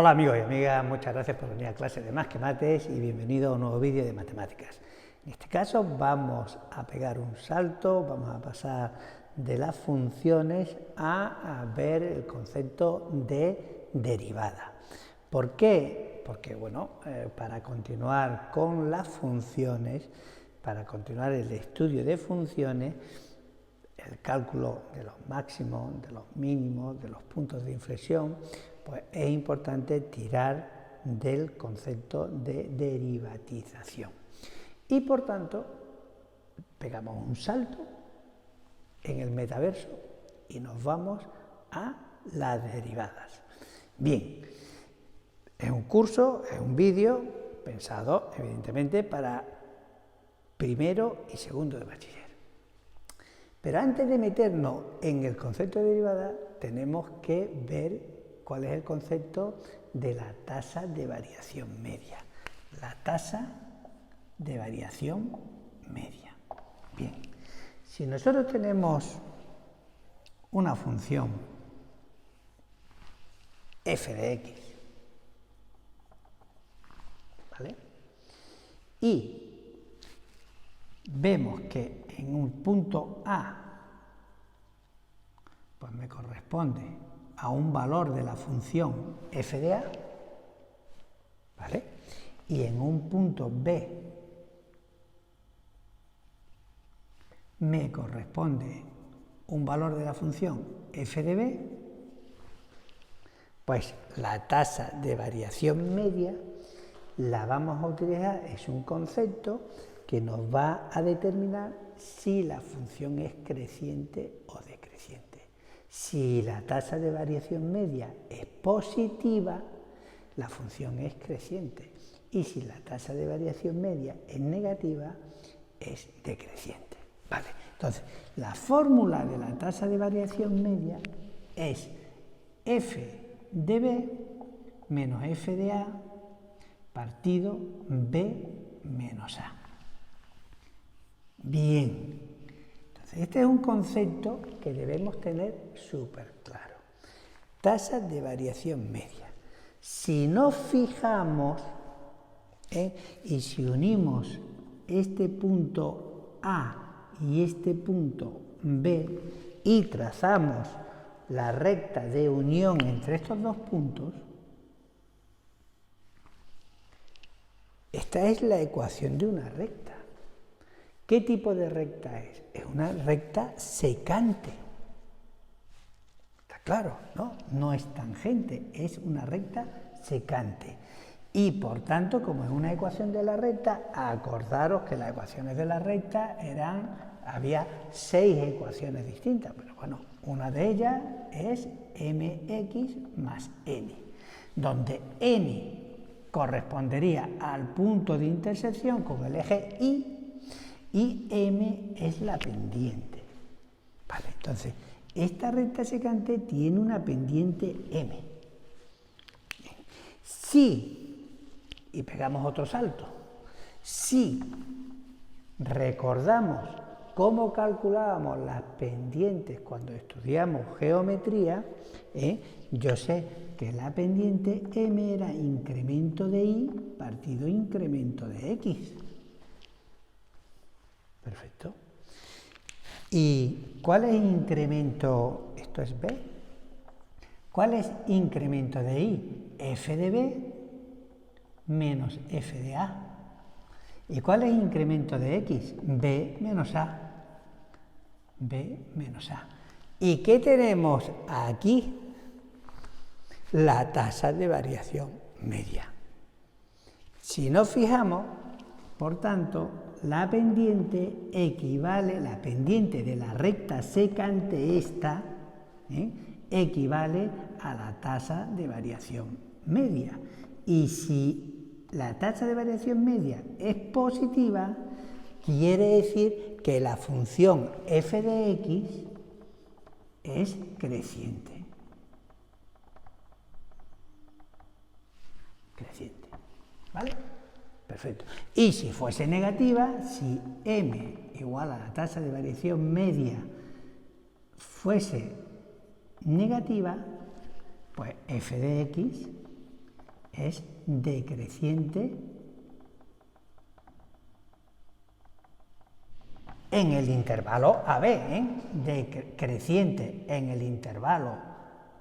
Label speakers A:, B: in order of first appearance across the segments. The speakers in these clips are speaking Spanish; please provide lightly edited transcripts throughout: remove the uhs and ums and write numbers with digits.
A: Hola amigos y amigas, muchas gracias por venir a clase de Más que Mates y bienvenido a un nuevo vídeo de matemáticas. En este caso vamos a pegar un salto, vamos a pasar de las funciones a ver el concepto de derivada. ¿Por qué? Porque para continuar con las funciones, para continuar el estudio de funciones, el cálculo de los máximos, de los mínimos, de los puntos de inflexión, pues es importante tirar del concepto de derivatización. Y por tanto, pegamos un salto en el metaverso y nos vamos a las derivadas. Bien, es un curso, es un vídeo pensado evidentemente para primero y segundo de bachiller. Pero antes de meternos en el concepto de derivada, tenemos que ver cuál es el concepto de la tasa de variación media. La tasa de variación media. Bien, si nosotros tenemos una función f de x, ¿vale? Y vemos que en un punto A pues me corresponde a un valor de la función f de a, ¿vale? Y en un punto B me corresponde un valor de la función f de b, pues la tasa de variación media la vamos a utilizar, es un concepto que nos va a determinar si la función es creciente o decreciente. Si la tasa de variación media es positiva, la función es creciente. Y si la tasa de variación media es negativa, es decreciente. Vale. Entonces, la fórmula de la tasa de variación media es f de b menos f de a partido b menos a. Bien, entonces este es un concepto que debemos tener súper claro. Tasa de variación media. Si nos fijamos y si unimos este punto A y este punto B y trazamos la recta de unión entre estos dos puntos, esta es la ecuación de una recta. ¿Qué tipo de recta es? Es una recta secante. Está claro, ¿no? No es tangente, es una recta secante. Y por tanto, como es una ecuación de la recta, acordaros que las ecuaciones de la recta había 6 ecuaciones distintas, pero bueno, una de ellas es mx más n, donde n correspondería al punto de intersección con el eje y m es la pendiente. Vale, entonces, esta recta secante tiene una pendiente m. Y pegamos otro salto, si recordamos cómo calculábamos las pendientes cuando estudiamos geometría, yo sé que la pendiente m era incremento de y partido incremento de x. Perfecto. ¿Y cuál es incremento? Esto es b. ¿Cuál es incremento de y? F de b menos f de a. ¿Y cuál es incremento de x? B menos a. B menos a. ¿Y qué tenemos aquí? La tasa de variación media. Si nos fijamos, por tanto, la pendiente equivale, la pendiente de la recta secante esta, equivale a la tasa de variación media. Y si la tasa de variación media es positiva, quiere decir que la función f de x es creciente. Creciente. ¿Vale? Perfecto. Y si fuese negativa, si m igual a la tasa de variación media fuese negativa, pues f de x es decreciente en el intervalo AB, decreciente en el intervalo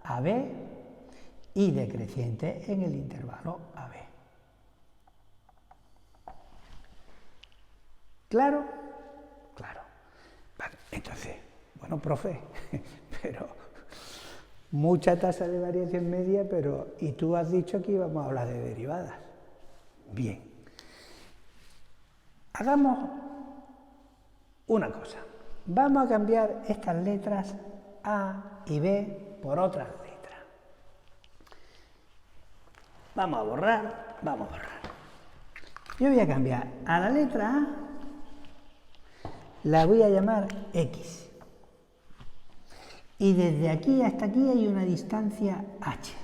A: AB y decreciente en el intervalo AB. ¿Claro? Claro. Vale, entonces, bueno, profe, pero mucha tasa de variación media, pero y tú has dicho que íbamos a hablar de derivadas. Bien. Hagamos una cosa. Vamos a cambiar estas letras A y B por otras letras. Vamos a borrar. Yo voy a cambiar a la letra A, la voy a llamar X. Y desde aquí hasta aquí hay una distancia H.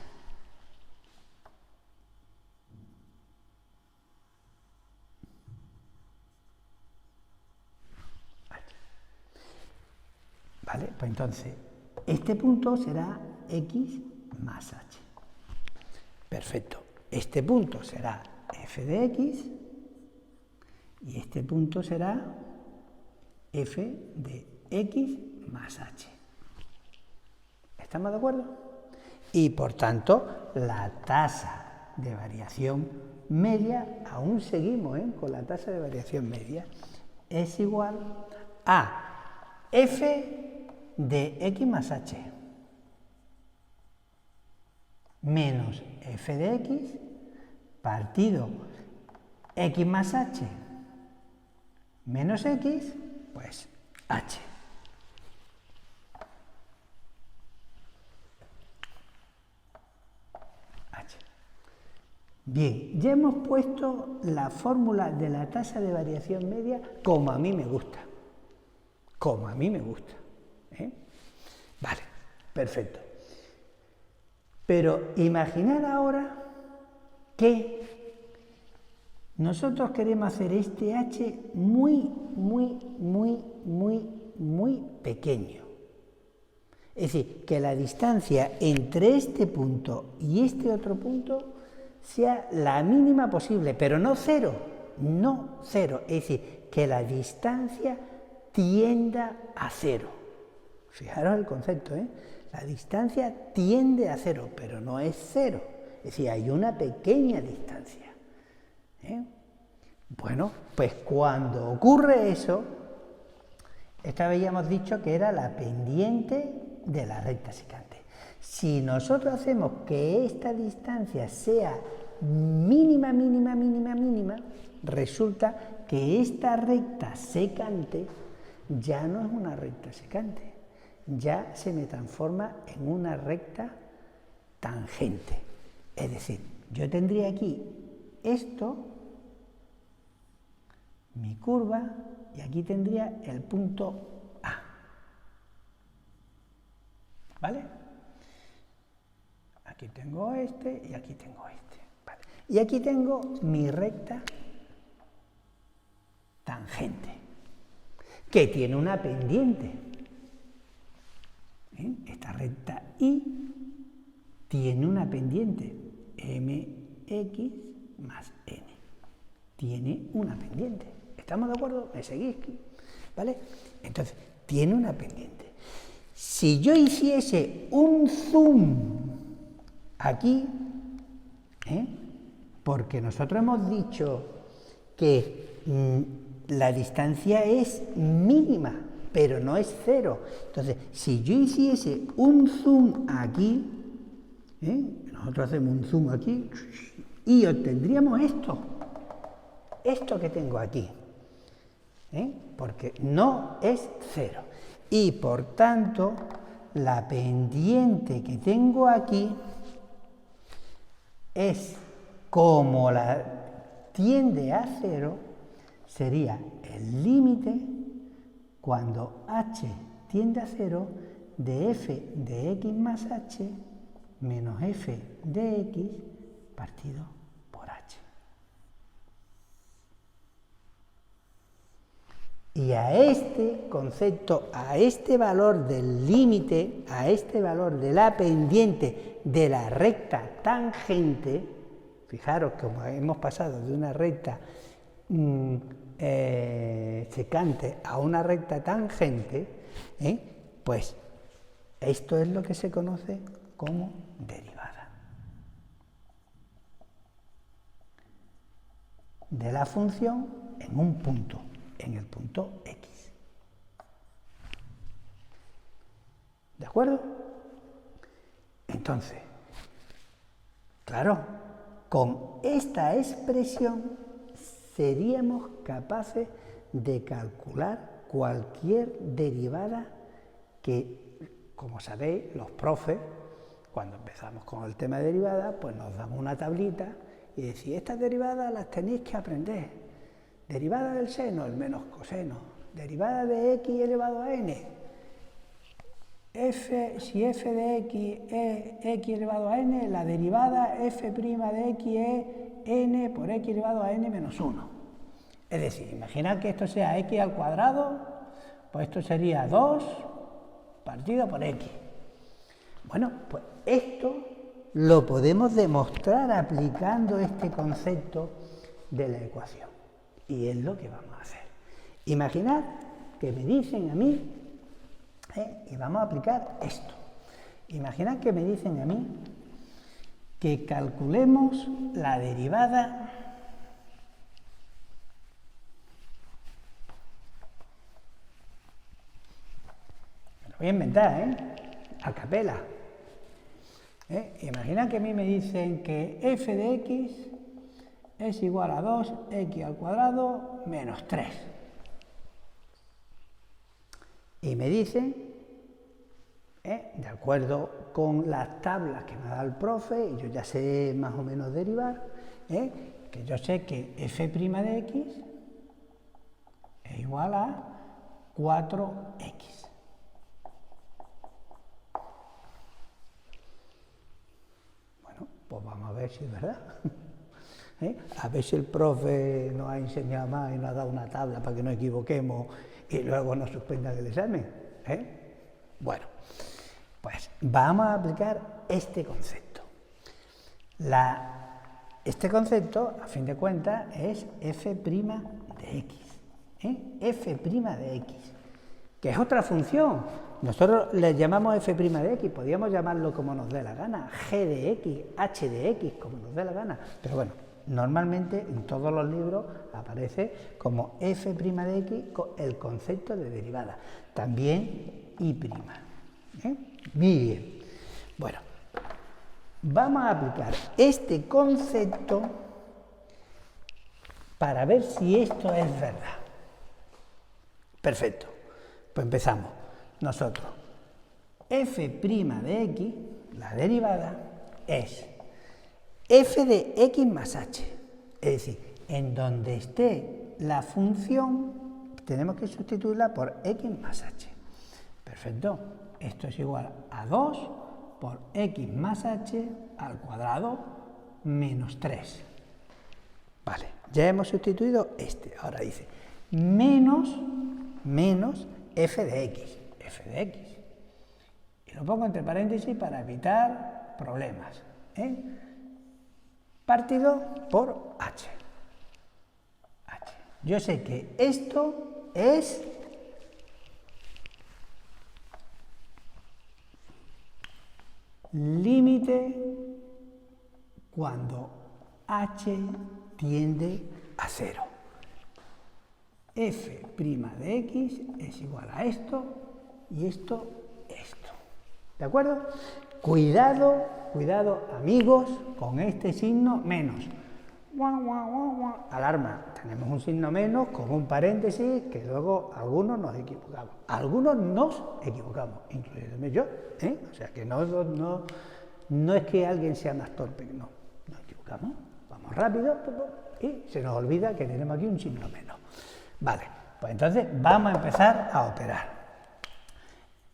A: ¿Vale? Pues entonces, este punto será X más H. Perfecto. Este punto será f de X y este punto será f de X más H. ¿Estamos de acuerdo? Y por tanto, la tasa de variación media, aún seguimos con la tasa de variación media, es igual a f de X más H menos f de X partido X más H menos X, pues H. Bien, ya hemos puesto la fórmula de la tasa de variación media como a mí me gusta. Como a mí me gusta. Vale, perfecto. Pero imaginad ahora que nosotros queremos hacer este H muy pequeño. Es decir, que la distancia entre este punto y este otro punto sea la mínima posible, pero no cero, es decir, que la distancia tienda a cero. Fijaros el concepto, la distancia tiende a cero, pero no es cero, es decir, hay una pequeña distancia. Bueno, pues cuando ocurre eso, esta vez ya hemos dicho que era la pendiente de la recta secante. Si nosotros hacemos que esta distancia sea mínima, resulta que esta recta secante ya no es una recta secante, ya se me transforma en una recta tangente. Es decir, yo tendría aquí esto, mi curva, y aquí tendría el punto A. ¿Vale? Aquí tengo este y aquí tengo este. ¿Vale? Y aquí tengo mi recta tangente, que tiene una pendiente. Esta recta I tiene una pendiente, mx más n. Tiene una pendiente. ¿Estamos de acuerdo? ¿Me seguís? ¿Vale? Entonces, tiene una pendiente. Si yo hiciese un zoom aquí, porque nosotros hemos dicho que la distancia es mínima, pero no es cero. Entonces, si yo hiciese un zoom aquí, nosotros hacemos un zoom aquí y obtendríamos esto que tengo aquí, porque no es cero. Y por tanto, la pendiente que tengo aquí es, como la tiende a cero, sería el límite cuando h tiende a cero de f de x más h menos f de x partido por h. Y a este concepto, a este valor del límite, a este valor de la pendiente de la recta tangente, fijaros como hemos pasado de una recta secante a una recta tangente, pues esto es lo que se conoce como derivada de la función en un punto, en el punto X. ¿De acuerdo? Entonces, claro, con esta expresión seríamos capaces de calcular cualquier derivada que, como sabéis, los profes, cuando empezamos con el tema de derivadas, pues nos dan una tablita y decís, estas derivadas las tenéis que aprender. Derivada del seno, el menos coseno. Derivada de x elevado a n. Si f de x es x elevado a n, la derivada f' de x es n por x elevado a n menos 1. Es decir, imaginad que esto sea x al cuadrado, pues esto sería 2 partido por x. Bueno, pues esto lo podemos demostrar aplicando este concepto de la ecuación. Y es lo que vamos a hacer. Imaginad que me dicen a mí, y vamos a aplicar esto. Imaginad que me dicen a mí que calculemos la derivada me lo voy a inventar, a capela. Imaginad que a mí me dicen que f de x es igual a 2x al cuadrado menos 3. Y me dicen, de acuerdo con las tablas que me da el profe, y yo ya sé más o menos derivar, que yo sé que f' de x es igual a 4x. Bueno, pues vamos a ver si es verdad. A ver si el profe nos ha enseñado más y nos ha dado una tabla para que no equivoquemos y luego nos suspendan el examen. Bueno, pues vamos a aplicar este concepto. Este concepto, a fin de cuentas, es f' de x. F' de x, que es otra función. Nosotros le llamamos f' de x, podríamos llamarlo como nos dé la gana, g de x, h de x, como nos dé la gana, pero bueno, normalmente en todos los libros aparece como f' de x el concepto de derivada, también y'. Muy bien. Bueno, vamos a aplicar este concepto para ver si esto es verdad. Perfecto. Pues empezamos. Nosotros, f' de x, la derivada, es f de x más h. Es decir, en donde esté la función, tenemos que sustituirla por x más h. Perfecto. Esto es igual a 2 por x más h al cuadrado menos 3. Vale, ya hemos sustituido este. Ahora dice menos f de x. F de x. Y lo pongo entre paréntesis para evitar problemas. Partido por h. Yo sé que esto es límite cuando h tiende a 0. F' de x es igual a esto y esto. ¿De acuerdo? Cuidado amigos con este signo menos. Alarma, tenemos un signo menos con un paréntesis que luego algunos nos equivocamos. Incluyéndome yo. O sea que no es que alguien sea más torpe, no, nos equivocamos. Vamos rápido y se nos olvida que tenemos aquí un signo menos. Vale, pues entonces vamos a empezar a operar.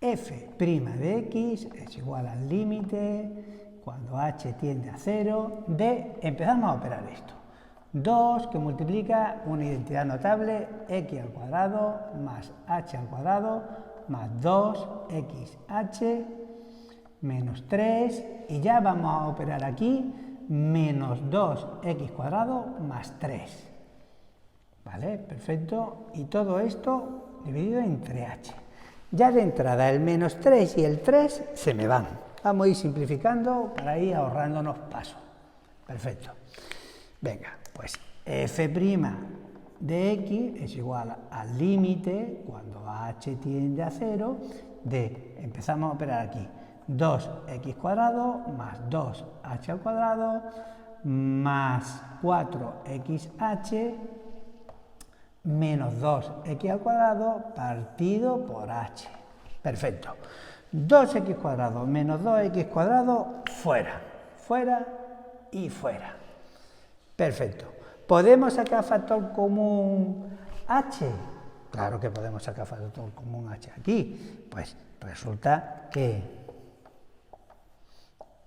A: F' de x es igual al límite cuando h tiende a 0 de, empezamos a operar esto, 2 que multiplica una identidad notable, x al cuadrado más h al cuadrado más 2xh menos 3, y ya vamos a operar aquí menos 2x cuadrado más 3. ¿Vale? Perfecto. Y todo esto dividido entre h. Ya de entrada el menos 3 y el 3 se me van. Vamos a ir simplificando para ir ahorrándonos pasos. Perfecto. Venga, pues f' de x es igual al límite, cuando h tiende a 0, de, empezamos a operar aquí, 2x cuadrado más 2h al cuadrado más 4xh menos 2x al cuadrado partido por h. Perfecto. 2x cuadrado menos 2x cuadrado, fuera, fuera y fuera. Perfecto. ¿Podemos sacar factor común h? Claro que podemos sacar factor común h aquí. Pues resulta que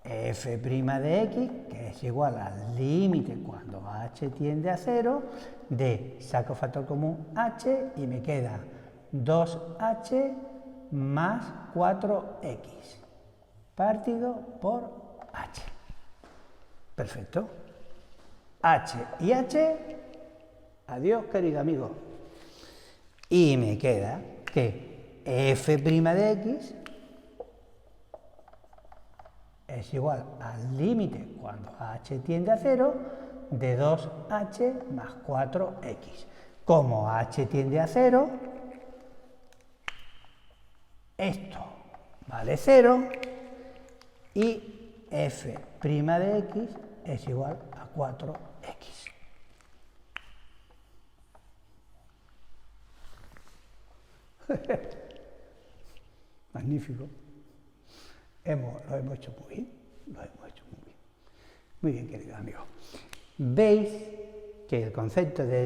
A: f' de x, que es igual al límite cuando h tiende a 0, de saco factor común h y me queda 2h más 4x partido por h. Perfecto. H y H, adiós querido amigo. Y me queda que f' de x es igual al límite cuando h tiende a 0 de 2h más 4x. Como h tiende a 0, esto vale 0 y f' de x es igual a 4x. Magnífico. Lo hemos hecho muy bien. Lo hemos hecho muy bien. Muy bien, queridos amigos. Veis que el concepto de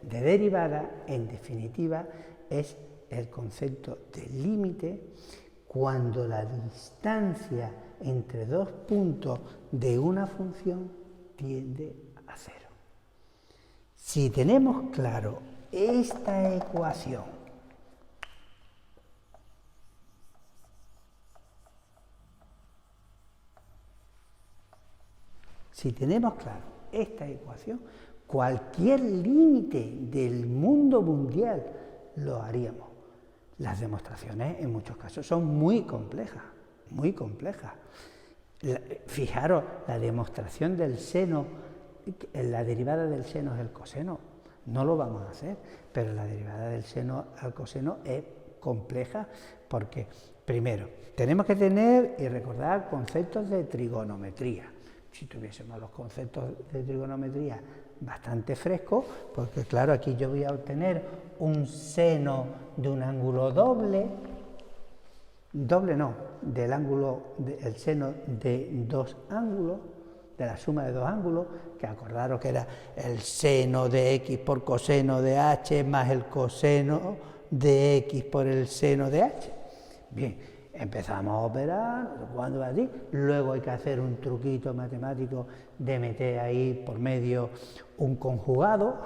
A: derivada, en definitiva, es el concepto de límite cuando la distancia entre dos puntos de una función tiende a 0. Si tenemos claro esta ecuación, cualquier límite del mundo mundial lo haríamos. Las demostraciones en muchos casos son muy complejas, muy complejas. Fijaros, la demostración del seno, la derivada del seno es el coseno, no lo vamos a hacer, pero la derivada del seno al coseno es compleja porque, primero, tenemos que tener y recordar conceptos de trigonometría. Si tuviésemos los conceptos de trigonometría bastante frescos, porque claro, aquí yo voy a obtener un seno de un ángulo doble no, del ángulo, el seno de dos ángulos, de la suma de dos ángulos, que acordaros que era el seno de x por coseno de h más el coseno de x por el seno de h. Bien. Empezamos a operar, cuando va así, luego hay que hacer un truquito matemático de meter ahí por medio un conjugado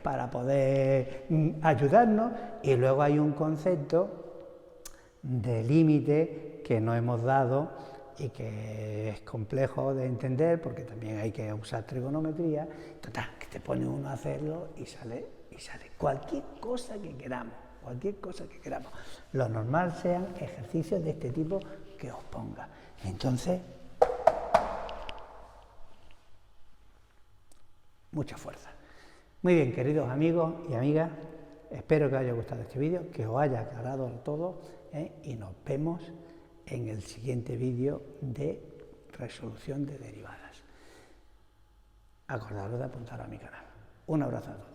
A: para poder ayudarnos, y luego hay un concepto de límite que no hemos dado y que es complejo de entender porque también hay que usar trigonometría, total, que te pone uno a hacerlo y sale cualquier cosa que queramos. Cualquier cosa que queramos. Lo normal sean ejercicios de este tipo que os ponga. Entonces, mucha fuerza. Muy bien, queridos amigos y amigas, espero que os haya gustado este vídeo, que os haya aclarado todo, y nos vemos en el siguiente vídeo de resolución de derivadas. Acordaros de apuntar a mi canal. Un abrazo a todos.